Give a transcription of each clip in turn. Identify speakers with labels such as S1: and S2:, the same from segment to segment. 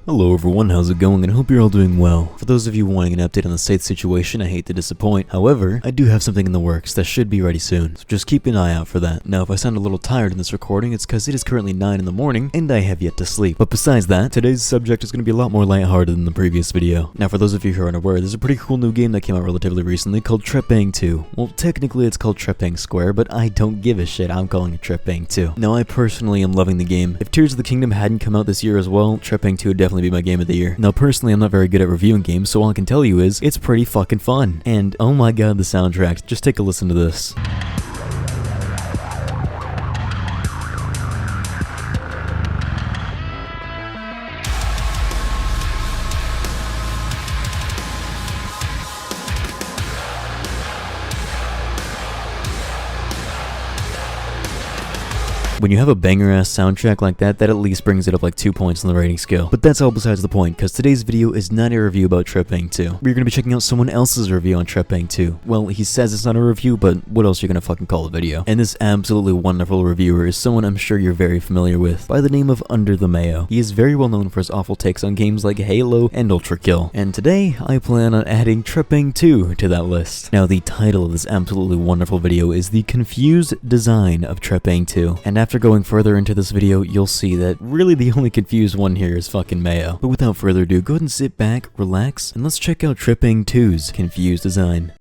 S1: Hello everyone, how's it going, and I hope you're all doing well. For those of you wanting an update on the state situation, I hate to disappoint. However, I do have something in the works that should be ready soon, so just keep an eye out for that. Now, if I sound a little tired in this recording, it's because it is currently 9 in the morning, and I have yet to sleep. But besides that, today's subject is going to be a lot more lighthearted than the previous video. Now, for those of you who are unaware, there's a pretty cool new game that came out relatively recently called Trepang2. Well, technically it's called Trepang Square, but I don't give a shit, I'm calling it Trepang2. Now, I personally am loving the game. If Tears of the Kingdom hadn't come out this year as well, Trepang2 would definitely be my game of the year. Now, personally, I'm not very good at reviewing games, so all I can tell you is, it's pretty fucking fun. And oh my god, the soundtrack. Just take a listen to this. When you have a banger-ass soundtrack like that, that at least brings it up like 2 points on the rating scale. But that's all besides the point, because today's video is not a review about Trepang2. We're going to be checking out someone else's review on Trepang2. Well, he says it's not a review, but what else are you going to fucking call a video? And this absolutely wonderful reviewer is someone I'm sure you're very familiar with, by the name of Under the Mayo. He is very well known for his awful takes on games like Halo and Ultra Kill. And today, I plan on adding Trepang2 to that list. Now, the title of this absolutely wonderful video is The Confused Design of Trepang2. And after going further into this video, you'll see that really the only confused one here is fucking Mayo. But without further ado, go ahead and sit back, relax, and let's check out Trepang2's Confused Design.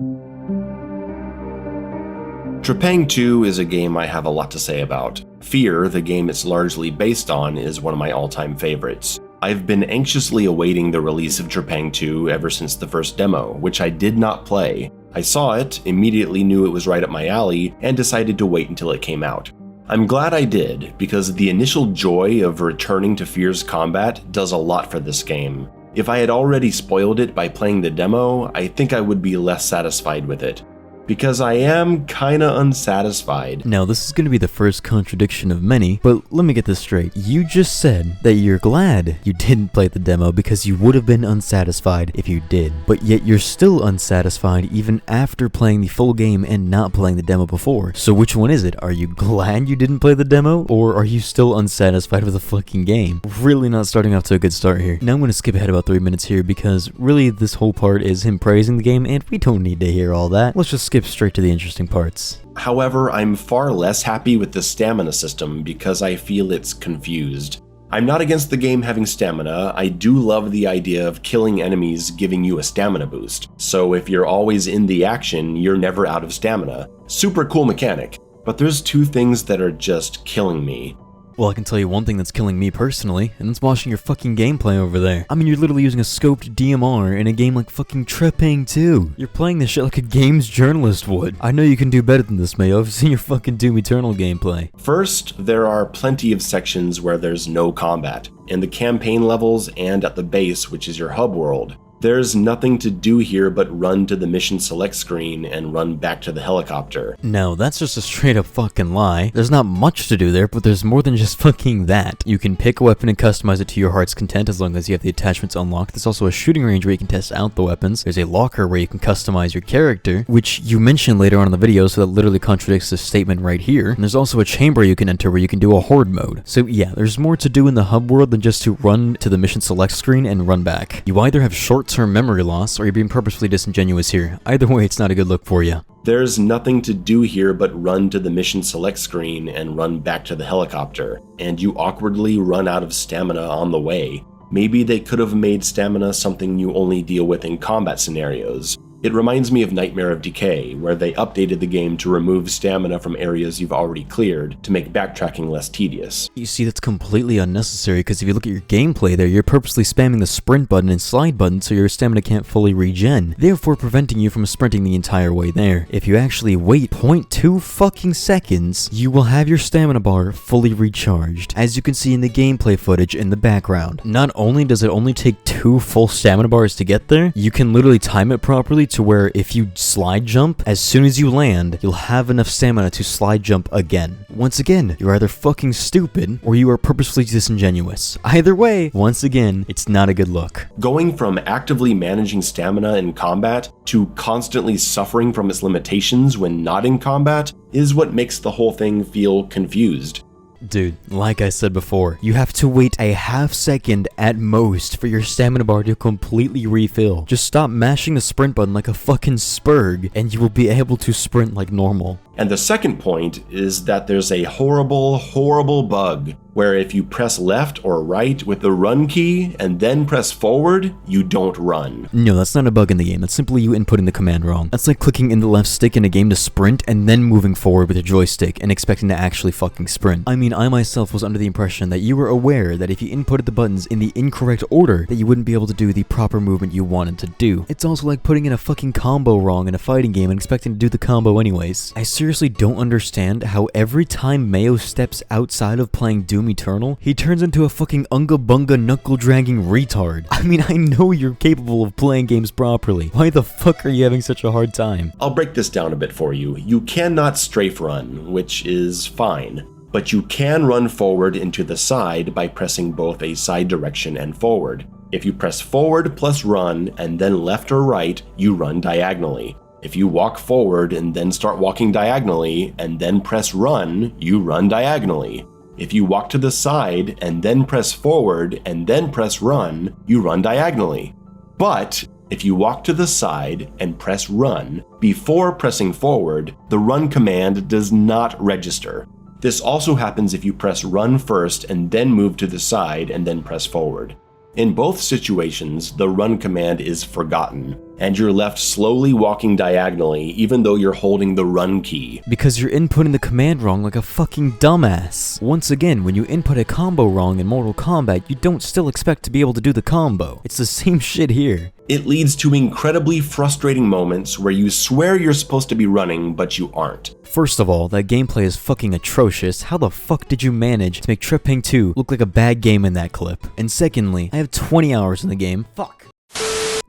S2: Trepang2 is a game I have a lot to say about. Fear, the game it's largely based on, is one of my all-time favorites. I've been anxiously awaiting the release of Trepang2 ever since the first demo, which I did not play. I saw it, immediately knew it was right up my alley, and decided to wait until it came out. I'm glad I did, because the initial joy of returning to Fear's combat does a lot for this game. If I had already spoiled it by playing the demo, I think I would be less satisfied with it. Because I am kinda unsatisfied.
S1: Now, this is going to be the first contradiction of many, but let me get this straight. You just said that you're glad you didn't play the demo because you would have been unsatisfied if you did. But yet you're still unsatisfied even after playing the full game and not playing the demo before. So which one is it? Are you glad you didn't play the demo, or are you still unsatisfied with the fucking game? Really not starting off to a good start here. Now I'm going to skip ahead about 3 minutes here because really this whole part is him praising the game and we don't need to hear all that. Let's just skip straight to the interesting parts.
S2: However, I'm far less happy with the stamina system because I feel it's confused. I'm not against the game having stamina. I do love the idea of killing enemies giving you a stamina boost. So if you're always in the action, you're never out of stamina. Super cool mechanic. But there's two things that are just killing me.
S1: Well, I can tell you one thing that's killing me personally, and it's watching your fucking gameplay over there. I mean, you're literally using a scoped DMR in a game like fucking Trepang2. You're playing this shit like a games journalist would. I know you can do better than this, Mayo. I've seen your fucking Doom Eternal gameplay.
S2: First, there are plenty of sections where there's no combat. In the campaign levels and at the base, which is your hub world. There's nothing to do here but run to the mission select screen and run back to the helicopter.
S1: No, that's just a straight up fucking lie. There's not much to do there, but there's more than just fucking that. You can pick a weapon and customize it to your heart's content as long as you have the attachments unlocked. There's also a shooting range where you can test out the weapons. There's a locker where you can customize your character, which you mentioned later on in the video, so that literally contradicts this statement right here. And there's also a chamber you can enter where you can do a horde mode. So yeah, there's more to do in the hub world than just to run to the mission select screen and run back. You either have short-term memory loss, or you're being purposefully disingenuous here. Either way, it's not a good look for you.
S2: There's nothing to do here but run to the mission select screen and run back to the helicopter, and you awkwardly run out of stamina on the way. Maybe they could have made stamina something you only deal with in combat scenarios. It reminds me of Nightmare of Decay, where they updated the game to remove stamina from areas you've already cleared to make backtracking less tedious.
S1: You see, that's completely unnecessary because if you look at your gameplay there, you're purposely spamming the sprint button and slide button so your stamina can't fully regen, therefore preventing you from sprinting the entire way there. If you actually wait 0.2 fucking seconds, you will have your stamina bar fully recharged, as you can see in the gameplay footage in the background. Not only does it only take 2 full stamina bars to get there, you can literally time it properly to where if you slide jump, as soon as you land, you'll have enough stamina to slide jump again. Once again, you're either fucking stupid or you are purposefully disingenuous. Either way, once again, it's not a good look.
S2: Going from actively managing stamina in combat to constantly suffering from its limitations when not in combat is what makes the whole thing feel confused.
S1: Dude, like I said before, you have to wait a half second at most for your stamina bar to completely refill. Just stop mashing the sprint button like a fucking spurg, and you will be able to sprint like normal.
S2: And the second point is that there's a horrible, horrible bug where if you press left or right with the run key and then press forward, you don't run.
S1: No, that's not a bug in the game. That's simply you inputting the command wrong. That's like clicking in the left stick in a game to sprint and then moving forward with your joystick and expecting to actually fucking sprint. I mean, I myself was under the impression that you were aware that if you inputted the buttons in the incorrect order, that you wouldn't be able to do the proper movement you wanted to do. It's also like putting in a fucking combo wrong in a fighting game and expecting to do the combo anyways. I seriously don't understand how every time Mayo steps outside of playing Doom Eternal, he turns into a fucking unga bunga knuckle dragging retard. I mean, I know you're capable of playing games properly. Why the fuck are you having such a hard time?
S2: I'll break this down a bit for you. You cannot strafe run, which is fine, but you can run forward into the side by pressing both a side direction and forward. If you press forward plus run and then left or right, you run diagonally. If you walk forward and then start walking diagonally and then press run, you run diagonally. If you walk to the side and then press forward and then press run, you run diagonally. But if you walk to the side and press run before pressing forward, the run command does not register. This also happens if you press run first and then move to the side and then press forward. In both situations, the run command is forgotten, and you're left slowly walking diagonally even though you're holding the run key.
S1: Because you're inputting the command wrong like a fucking dumbass. Once again, when you input a combo wrong in Mortal Kombat, you don't still expect to be able to do the combo. It's the same shit here.
S2: It leads to incredibly frustrating moments where you swear you're supposed to be running, but you aren't.
S1: First of all, that gameplay is fucking atrocious. How the fuck did you manage to make Trepang2 look like a bad game in that clip? And secondly, I have 20 hours in the game. Fuck.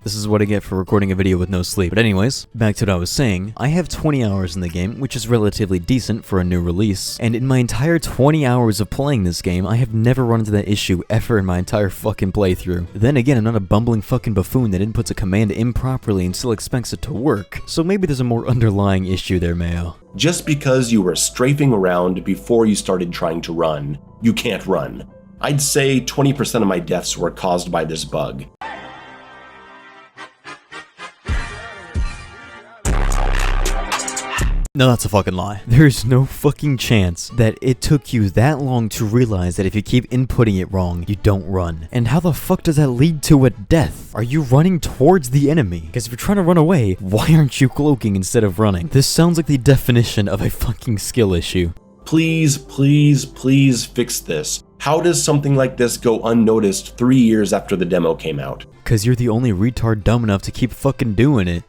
S1: This is what I get for recording a video with no sleep. But anyways, back to what I was saying, I have 20 hours in the game, which is relatively decent for a new release, and in my entire 20 hours of playing this game, I have never run into that issue ever in my entire fucking playthrough. Then again, I'm not a bumbling fucking buffoon that inputs a command improperly and still expects it to work, so maybe there's a more underlying issue there, Mayo.
S2: Just because you were strafing around before you started trying to run, you can't run. I'd say 20% of my deaths were caused by this bug.
S1: No, that's a fucking lie. There's no fucking chance that it took you that long to realize that if you keep inputting it wrong, you don't run. And how the fuck does that lead to a death? Are you running towards the enemy? Because if you're trying to run away, why aren't you cloaking instead of running? This sounds like the definition of a fucking skill issue.
S2: Please, please, please fix this. How does something like this go unnoticed 3 years after the demo came out?
S1: Because you're the only retard dumb enough to keep fucking doing it.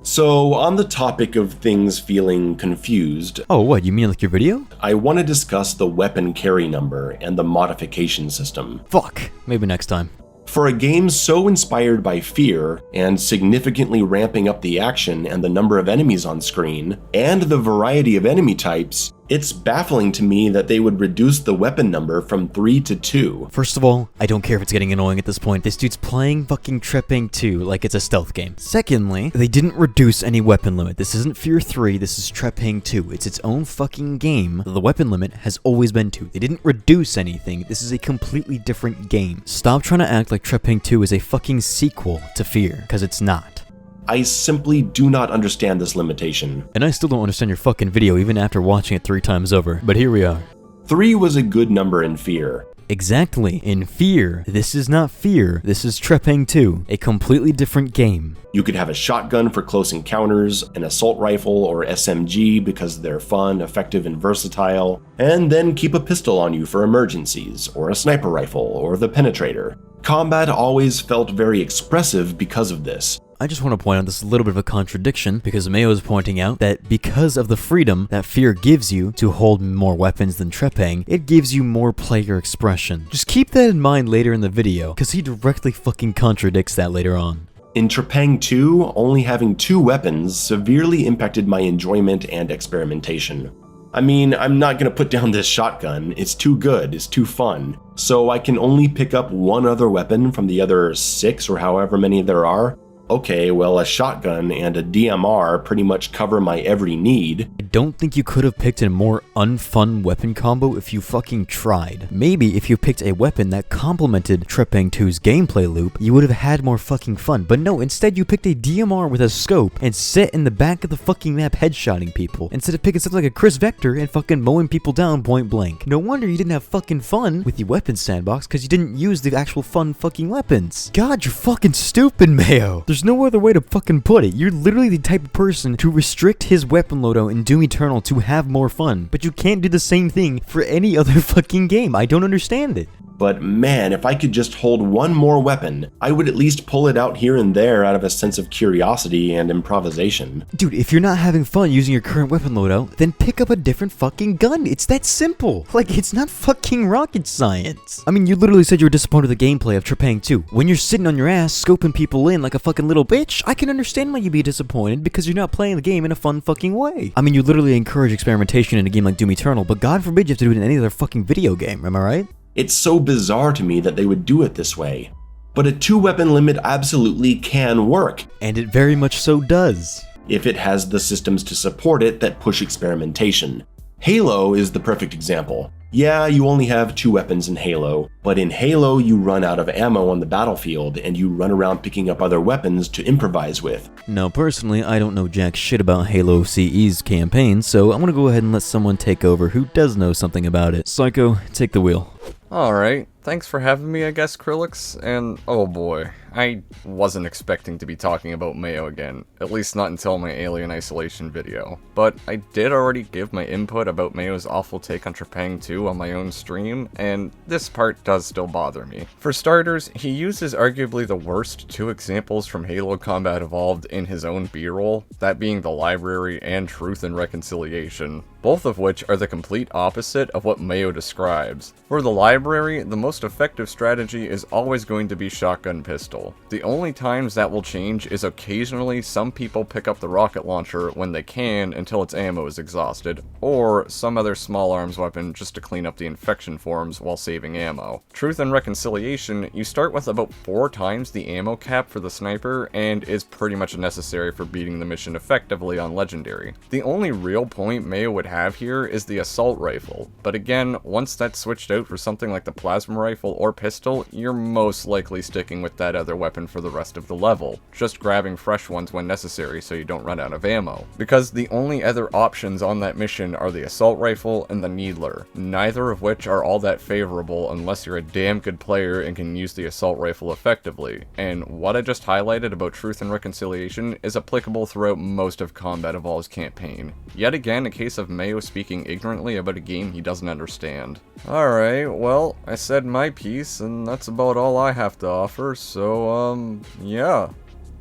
S2: So, on the topic of things feeling confused...
S1: Oh, what, you mean like your video?
S2: I want to discuss the weapon carry number and the modification system.
S1: Fuck, maybe next time.
S2: For a game so inspired by fear, and significantly ramping up the action and the number of enemies on screen, and the variety of enemy types, it's baffling to me that they would reduce the weapon number from 3 to 2.
S1: First of all, I don't care if it's getting annoying at this point. This dude's playing fucking Trepang2 like it's a stealth game. Secondly, they didn't reduce any weapon limit. This isn't Fear 3, this is Trepang2. It's its own fucking game. The weapon limit has always been 2. They didn't reduce anything. This is a completely different game. Stop trying to act like Trepang2 is a fucking sequel to Fear, because it's not.
S2: I simply do not understand this limitation.
S1: And I still don't understand your fucking video even after watching it 3 times over, but here we are.
S2: 3 was a good number in Fear.
S1: Exactly, in Fear. This is not Fear, this is Trepang2, a completely different game.
S2: You could have a shotgun for close encounters, an assault rifle or SMG because they're fun, effective, and versatile, and then keep a pistol on you for emergencies, or a sniper rifle, or the penetrator. Combat always felt very expressive because of this.
S1: I just want to point out this is a little bit of a contradiction because Mayo is pointing out that because of the freedom that Fear gives you to hold more weapons than Trepang, it gives you more player expression. Just keep that in mind later in the video because he directly fucking contradicts that later on.
S2: In Trepang2, only having 2 weapons severely impacted my enjoyment and experimentation. I mean, I'm not gonna put down this shotgun, it's too good, it's too fun, so I can only pick up 1 other weapon from the other 6 or however many there are. Okay, well, a shotgun and a DMR pretty much cover my every need.
S1: I don't think you could have picked a more unfun weapon combo if you fucking tried. Maybe if you picked a weapon that complemented Trepang2's gameplay loop, you would have had more fucking fun. But no, instead you picked a DMR with a scope and sit in the back of the fucking map headshotting people, instead of picking something like a Chris Vector and fucking mowing people down point blank. No wonder you didn't have fucking fun with the weapons sandbox, because you didn't use the actual fun fucking weapons. God, you're fucking stupid, Mayo. There's no other way to fucking put it. You're literally the type of person to restrict his weapon loadout in Doom Eternal to have more fun, but you can't do the same thing for any other fucking game. I don't understand it.
S2: But man, if I could just hold one more weapon, I would at least pull it out here and there out of a sense of curiosity and improvisation.
S1: Dude, if you're not having fun using your current weapon loadout, then pick up a different fucking gun. It's that simple. Like, it's not fucking rocket science. I mean, you literally said you were disappointed with the gameplay of Trepang2. When you're sitting on your ass scoping people in like a fucking little bitch, I can understand why you'd be disappointed, because you're not playing the game in a fun fucking way. I mean, you literally encourage experimentation in a game like Doom Eternal, but God forbid you have to do it in any other fucking video game, am I right?
S2: It's so bizarre to me that they would do it this way. But a 2-weapon limit absolutely can work.
S1: And it very much so does.
S2: If it has the systems to support it that push experimentation. Halo is the perfect example. Yeah, you only have 2 weapons in Halo, but in Halo you run out of ammo on the battlefield and you run around picking up other weapons to improvise with.
S1: Now personally, I don't know jack shit about Halo CE's campaign, so I'm gonna go ahead and let someone take over who does know something about it. Psycho, take the wheel.
S3: Alright, thanks for having me, I guess, Krilix, and oh boy, I wasn't expecting to be talking about Mayo again, at least not until my Alien Isolation video, but I did already give my input about Mayo's awful take on Trepang2 on my own stream, and this part does still bother me. For starters, he uses arguably the worst 2 examples from Halo Combat Evolved in his own B-roll, that being the library and Truth and Reconciliation, both of which are the complete opposite of what Mayo describes. For the library, the most effective strategy is always going to be shotgun pistol. The only times that will change is occasionally some people pick up the rocket launcher when they can until its ammo is exhausted, or some other small arms weapon just to clean up the infection forms while saving ammo. Truth and Reconciliation, you start with about 4 times the ammo cap for the sniper and is pretty much necessary for beating the mission effectively on Legendary. The only real point Mayo would have here is the assault rifle, but again, once that's switched out for something like the plasma rifle or pistol, you're most likely sticking with that other weapon for the rest of the level, just grabbing fresh ones when necessary so you don't run out of ammo. Because the only other options on that mission are the assault rifle and the needler, neither of which are all that favorable unless you're a damn good player and can use the assault rifle effectively, and what I just highlighted about Truth and Reconciliation is applicable throughout most of Combat Evolved's campaign. Yet again, a case of Mayo speaking ignorantly about a game he doesn't understand. Alright, well, I said my piece, and that's about all I have to offer, so, yeah.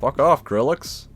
S3: Fuck off, Krilix.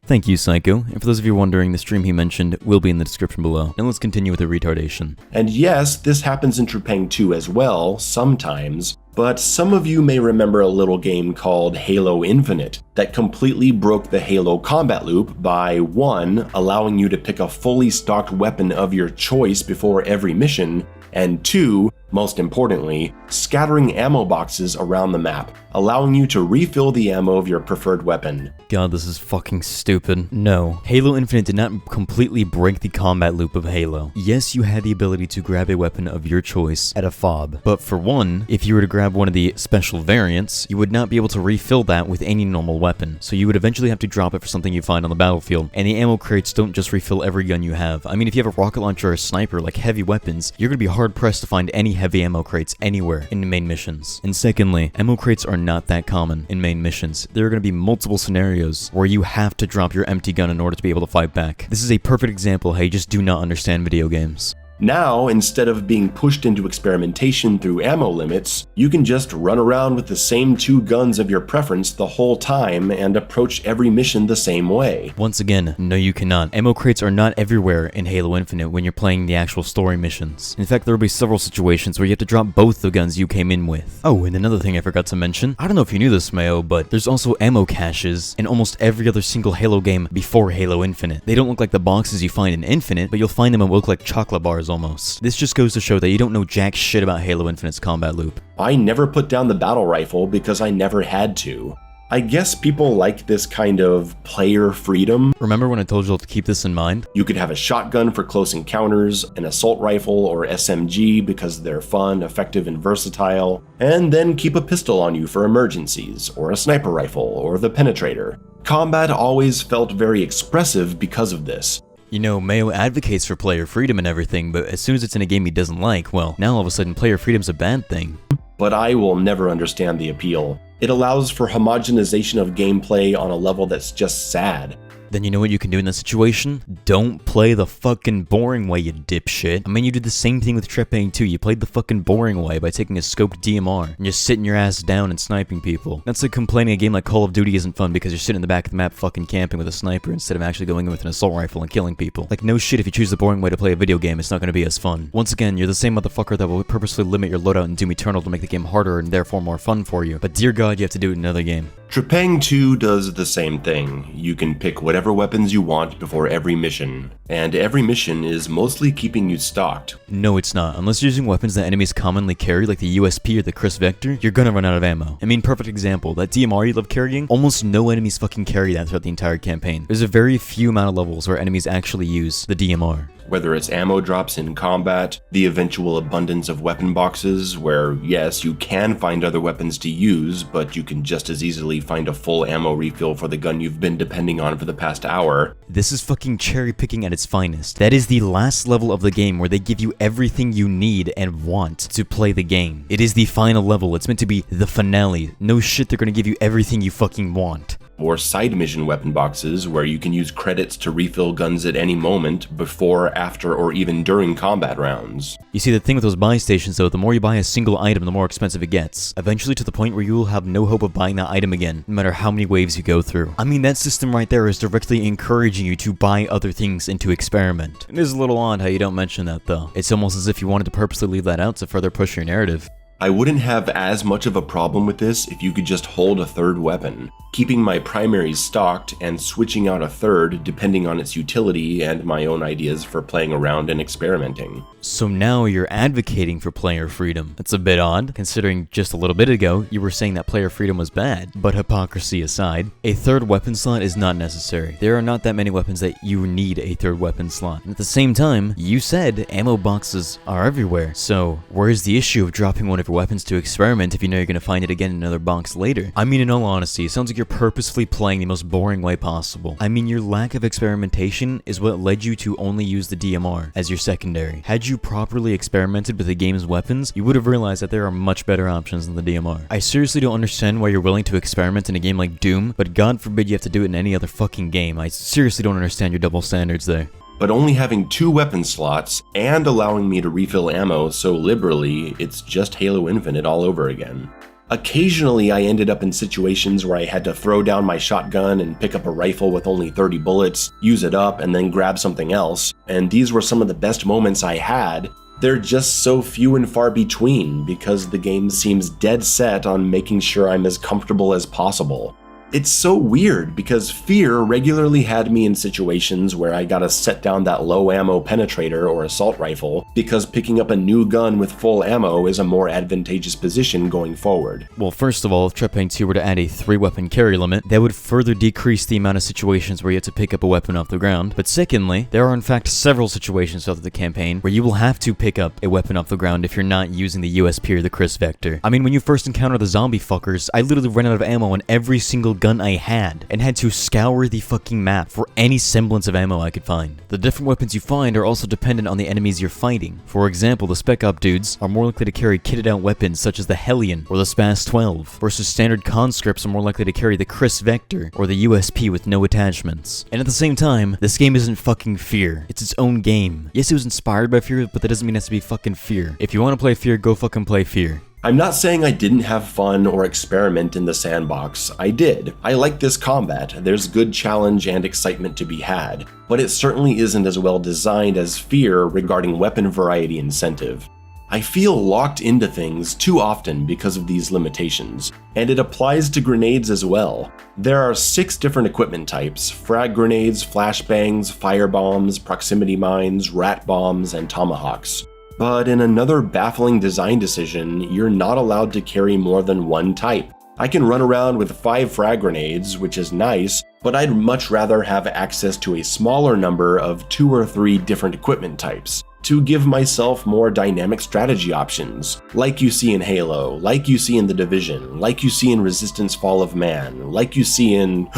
S1: Thank you, Psycho, and for those of you wondering, the stream he mentioned will be in the description below. And let's continue with the retardation.
S2: And yes, this happens in Trepang2 as well, sometimes, but some of you may remember a little game called Halo Infinite that completely broke the Halo combat loop by 1. Allowing you to pick a fully stocked weapon of your choice before every mission, and 2. Most importantly, scattering ammo boxes around the map, allowing you to refill the ammo of your preferred weapon.
S1: God, this is fucking stupid. No, Halo Infinite did not completely break the combat loop of Halo. Yes, you had the ability to grab a weapon of your choice at a fob, but for one, if you were to grab one of the special variants, you would not be able to refill that with any normal weapon, so you would eventually have to drop it for something you find on the battlefield, and the ammo crates don't just refill every gun you have. I mean, if you have a rocket launcher or a sniper, like heavy weapons, you're gonna be hard-pressed to find any heavy ammo crates anywhere in main missions. And secondly, ammo crates are not that common in main missions. There are going to be multiple scenarios where you have to drop your empty gun in order to be able to fight back. This is a perfect example how you just do not understand video games.
S2: Now, instead of being pushed into experimentation through ammo limits, you can just run around with the same 2 guns of your preference the whole time and approach every mission the same way.
S1: Once again, no you cannot. Ammo crates are not everywhere in Halo Infinite when you're playing the actual story missions. In fact, there will be several situations where you have to drop both the guns you came in with. Oh, and another thing I forgot to mention, I don't know if you knew this, Mayo, but there's also ammo caches in almost every other single Halo game before Halo Infinite. They don't look like the boxes you find in Infinite, but you'll find them and look like chocolate bars almost. This just goes to show that you don't know jack shit about Halo Infinite's combat loop.
S2: I never put down the battle rifle because I never had to. I guess people like this kind of player freedom.
S1: Remember when I told you to keep this in mind?
S2: You could have a shotgun for close encounters, an assault rifle or SMG because they're fun, effective, and versatile, and then keep a pistol on you for emergencies, or a sniper rifle, or the penetrator. Combat always felt very expressive because of this.
S1: You know, Mayo advocates for player freedom and everything, but as soon as it's in a game he doesn't like, well, now all of a sudden player freedom's a bad thing.
S2: But I will never understand the appeal. It allows for homogenization of gameplay on a level that's just sad.
S1: Then you know what you can do in that situation? Don't play the fucking boring way, you dipshit. I mean, you did the same thing with Trepang2. You played the fucking boring way by taking a scoped DMR and just sitting your ass down and sniping people. That's like complaining a game like Call of Duty isn't fun because you're sitting in the back of the map fucking camping with a sniper instead of actually going in with an assault rifle and killing people. Like, no shit, if you choose the boring way to play a video game, it's not gonna be as fun. Once again, you're the same motherfucker that will purposely limit your loadout in Doom Eternal to make the game harder and therefore more fun for you. But dear God, you have to do it in another game.
S2: Trepang2 does the same thing. You can pick whatever weapons you want before every mission, and every mission is mostly keeping you stocked.
S1: No, it's not. Unless you're using weapons that enemies commonly carry, like the USP or the Chris Vector, you're gonna run out of ammo. I mean, perfect example, that DMR you love carrying, almost no enemies fucking carry that throughout the entire campaign. There's a very few amount of levels where enemies actually use the DMR.
S2: Whether it's ammo drops in combat, the eventual abundance of weapon boxes, where yes, you can find other weapons to use, but you can just as easily find a full ammo refill for the gun you've been depending on for the past hour.
S1: This is fucking cherry picking at its finest. That is the last level of the game where they give you everything you need and want to play the game. It is the final level. It's meant to be the finale. No shit, they're gonna give you everything you fucking want.
S2: Or side mission weapon boxes where you can use credits to refill guns at any moment before, after, or even during combat rounds.
S1: You see, the thing with those buy stations though, the more you buy a single item, the more expensive it gets. Eventually to the point where you will have no hope of buying that item again, no matter how many waves you go through. I mean, that system right there is directly encouraging you to buy other things and to experiment. It is a little odd how you don't mention that though. It's almost as if you wanted to purposely leave that out to further push your narrative.
S2: I wouldn't have as much of a problem with this if you could just hold a third weapon, keeping my primaries stocked and switching out a third depending on its utility and my own ideas for playing around and experimenting.
S1: So now you're advocating for player freedom. That's a bit odd, considering just a little bit ago you were saying that player freedom was bad. But hypocrisy aside, a third weapon slot is not necessary. There are not that many weapons that you need a third weapon slot. And at the same time, you said ammo boxes are everywhere. So where's the issue of dropping one of your weapons to experiment if you know you're going to find it again in another box later? I mean, in all honesty, it sounds like you're purposefully playing the most boring way possible. I mean, your lack of experimentation is what led you to only use the DMR as your secondary. Had you properly experimented with the game's weapons, you would have realized that there are much better options than the DMR. I seriously don't understand why you're willing to experiment in a game like Doom, but God forbid you have to do it in any other fucking game. I seriously don't understand your double standards there.
S2: But only having 2 weapon slots and allowing me to refill ammo so liberally, it's just Halo Infinite all over again. Occasionally I ended up in situations where I had to throw down my shotgun and pick up a rifle with only 30 bullets, use it up, and then grab something else, and these were some of the best moments I had. They're just so few and far between because the game seems dead set on making sure I'm as comfortable as possible. It's so weird because Fear regularly had me in situations where I gotta set down that low ammo penetrator or assault rifle because picking up a new gun with full ammo is a more advantageous position going forward.
S1: Well, first of all, if Trepang2 were to add a 3-weapon carry limit, that would further decrease the amount of situations where you have to pick up a weapon off the ground. But secondly, there are in fact several situations throughout the campaign where you will have to pick up a weapon off the ground if you're not using the USP or the Chris Vector. I mean, when you first encounter the zombie fuckers, I literally ran out of ammo on every single gun I had and had to scour the fucking map for any semblance of ammo I could find. The different weapons you find are also dependent on the enemies you're fighting. For example, the Spec Op dudes are more likely to carry kitted out weapons such as the Hellion or the Spas-12, versus standard conscripts are more likely to carry the Chris Vector or the USP with no attachments. And at the same time, this game isn't fucking Fear. It's its own game. Yes, it was inspired by Fear, but that doesn't mean it has to be fucking Fear. If you want to play Fear, go fucking play Fear.
S2: I'm not saying I didn't have fun or experiment in the sandbox. I did. I like this combat. There's good challenge and excitement to be had. But it certainly isn't as well designed as Fear regarding weapon variety incentive. I feel locked into things too often because of these limitations, and it applies to grenades as well. There are 6 different equipment types: frag grenades, flashbangs, firebombs, proximity mines, rat bombs, and tomahawks. But in another baffling design decision, you're not allowed to carry more than one type. I can run around with 5 frag grenades, which is nice, but I'd much rather have access to a smaller number of 2 or 3 different equipment types to give myself more dynamic strategy options, like you see in Halo, like you see in The Division, like you see in Resistance Fall of Man, like you see in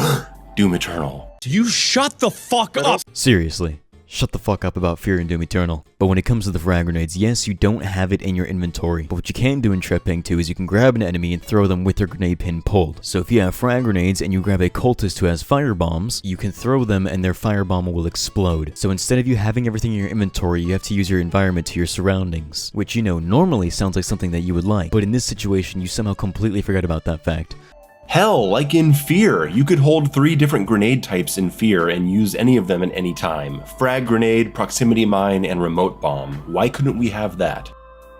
S2: Doom Eternal.
S4: You shut the fuck up!
S1: Seriously, shut the fuck up about Fear and Doom Eternal. But when it comes to the frag grenades, yes, you don't have it in your inventory, but what you can do in Trepang2 is you can grab an enemy and throw them with their grenade pin pulled. So if you have frag grenades and you grab a cultist who has fire bombs, you can throw them and their firebomb will explode. So instead of you having everything in your inventory, you have to use your environment to your surroundings, which, you know, normally sounds like something that you would like, but in this situation, you somehow completely forgot about that fact.
S2: Hell, like in Fear, you could hold 3 different grenade types in Fear and use any of them at any time. Frag grenade, proximity mine, and remote bomb. Why couldn't we have that?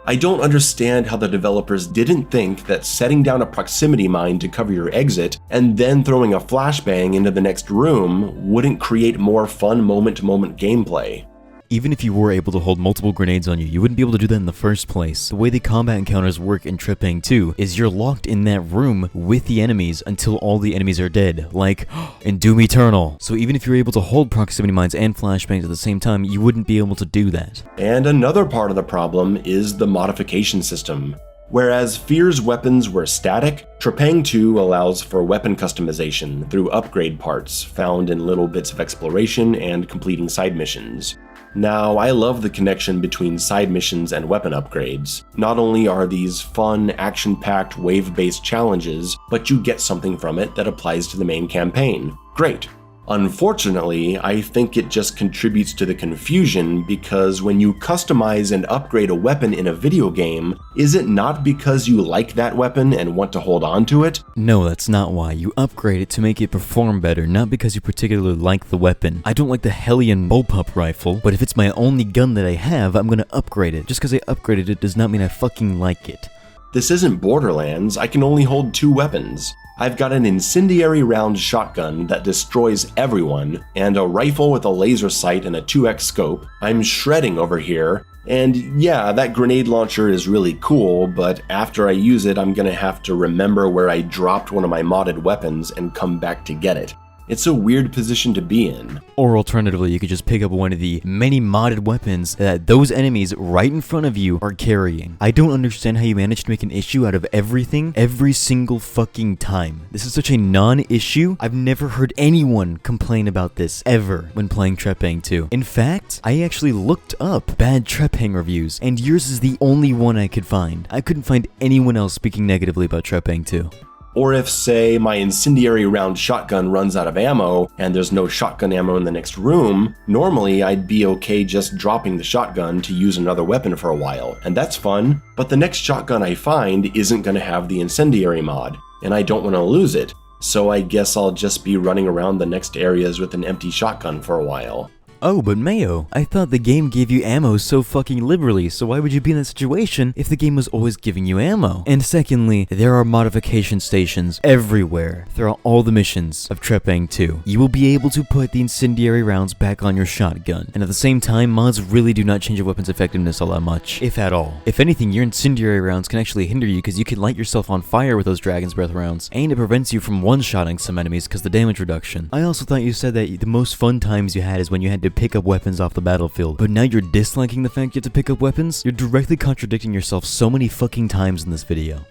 S2: I don't understand how the developers didn't think that setting down a proximity mine to cover your exit and then throwing a flashbang into the next room wouldn't create more fun moment-to-moment gameplay.
S1: Even if you were able to hold multiple grenades on you, you wouldn't be able to do that in the first place. The way the combat encounters work in Trepang2 is you're locked in that room with the enemies until all the enemies are dead, like in Doom Eternal. So even if you're able to hold proximity mines and flashbangs at the same time, you wouldn't be able to do that.
S2: And another part of the problem is the modification system. Whereas Fear's weapons were static, Trepang2 allows for weapon customization through upgrade parts found in little bits of exploration and completing side missions. Now, I love the connection between side missions and weapon upgrades. Not only are these fun, action-packed, wave-based challenges, but you get something from it that applies to the main campaign. Great. Unfortunately, I think it just contributes to the confusion because when you customize and upgrade a weapon in a video game, is it not because you like that weapon and want to hold on to it?
S1: No, that's not why. You upgrade it to make it perform better, not because you particularly like the weapon. I don't like the Hellion bullpup rifle, but if it's my only gun that I have, I'm gonna upgrade it. Just because I upgraded it does not mean I fucking like it.
S2: This isn't Borderlands, I can only hold 2 weapons. I've got an incendiary round shotgun that destroys everyone, and a rifle with a laser sight and a 2x scope. I'm shredding over here, and yeah, that grenade launcher is really cool, but after I use it, I'm gonna have to remember where I dropped one of my modded weapons and come back to get it. It's a weird position to be in.
S1: Or alternatively, you could just pick up one of the many modded weapons that those enemies right in front of you are carrying. I don't understand how you managed to make an issue out of everything every single fucking time. This is such a non-issue. I've never heard anyone complain about this ever when playing Trepang2. In fact, I actually looked up bad Trepang reviews, and yours is the only one I could find. I couldn't find anyone else speaking negatively about Trepang2.
S2: Or if, say, my incendiary round shotgun runs out of ammo and there's no shotgun ammo in the next room, normally I'd be okay just dropping the shotgun to use another weapon for a while, and that's fun, but the next shotgun I find isn't going to have the incendiary mod, and I don't want to lose it, so I guess I'll just be running around the next areas with an empty shotgun for a while.
S1: Oh, but Mayo, I thought the game gave you ammo so fucking liberally, so why would you be in that situation if the game was always giving you ammo? And secondly, there are modification stations everywhere throughout all the missions of Trepang2. You will be able to put the incendiary rounds back on your shotgun, and at the same time, mods really do not change a weapon's effectiveness all that much, if at all. If anything, your incendiary rounds can actually hinder you because you can light yourself on fire with those Dragon's Breath rounds, and it prevents you from one-shotting some enemies because the damage reduction. I also thought you said that the most fun times you had is when you had to pick up weapons off the battlefield, but now you're disliking the fact you have to pick up weapons? You're directly contradicting yourself so many fucking times in this video.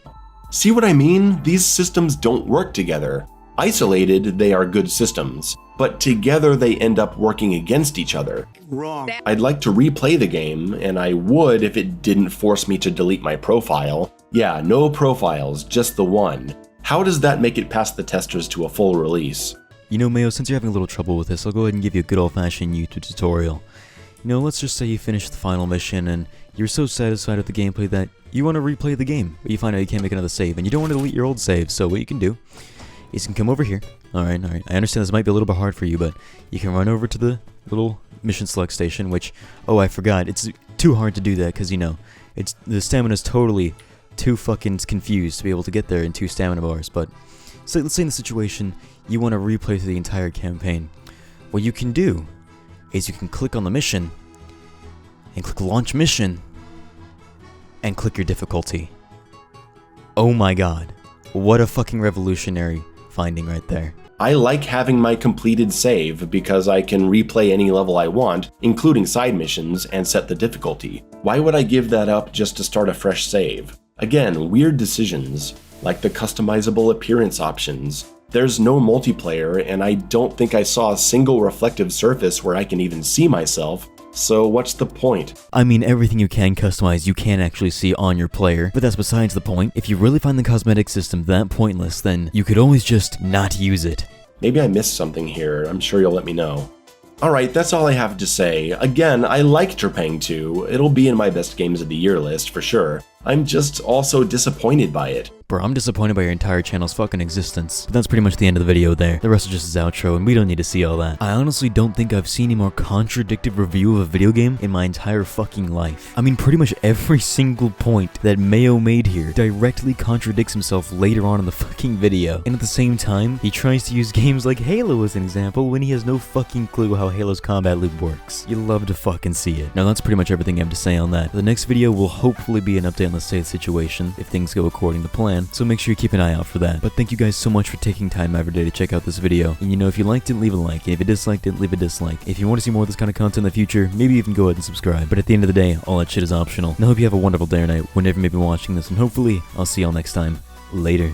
S2: See what I mean? These systems don't work together. Isolated, they are good systems, but together they end up working against each other.
S4: Wrong.
S2: I'd like to replay the game, and I would if it didn't force me to delete my profile. Yeah, no profiles, just the one. How does that make it past the testers to a full release?
S1: You know, Mayo, since you're having a little trouble with this, I'll go ahead and give you a good old-fashioned YouTube tutorial. You know, let's just say you finished the final mission and you're so satisfied with the gameplay that you want to replay the game, but you find out you can't make another save, and you don't want to delete your old save, so what you can do is you can come over here. Alright, I understand this might be a little bit hard for you, but you can run over to the little mission select station, which, oh, I forgot, it's too hard to do that, because, you know, the stamina's totally too fucking confused to be able to get there in 2 stamina bars, but so let's say in the situation you want to replay through the entire campaign. What you can do is you can click on the mission and click launch mission and click your difficulty. Oh my god. What a fucking revolutionary finding right there.
S2: I like having my completed save because I can replay any level I want, including side missions, and set the difficulty. Why would I give that up just to start a fresh save? Again, weird decisions, like the customizable appearance options. There's no multiplayer, and I don't think I saw a single reflective surface where I can even see myself. So what's the point?
S1: I mean, everything you can customize you can actually see on your player, but that's besides the point. If you really find the cosmetic system that pointless, then you could always just not use it.
S2: Maybe I missed something here. I'm sure you'll let me know. Alright, that's all I have to say. Again, I like Trepang2. It'll be in my best games of the year list for sure. I'm just also disappointed by it.
S1: Bro, I'm disappointed by your entire channel's fucking existence. But that's pretty much the end of the video there. The rest is just his outro, and we don't need to see all that. I honestly don't think I've seen a more contradictive review of a video game in my entire fucking life. I mean, pretty much every single point that Mayo made here directly contradicts himself later on in the fucking video. And at the same time, he tries to use games like Halo as an example when he has no fucking clue how Halo's combat loop works. You love to fucking see it. Now that's pretty much everything I have to say on that. The next video will hopefully be an update on the state of the situation if things go according to plan. So make sure you keep an eye out for that. But thank you guys so much for taking time every day to check out this video. And you know, if you liked it, leave a like. If you disliked it, leave a dislike. If you want to see more of this kind of content in the future, maybe even go ahead and subscribe. But at the end of the day, all that shit is optional. And I hope you have a wonderful day or night whenever you may be watching this, and hopefully, I'll see y'all next time. Later.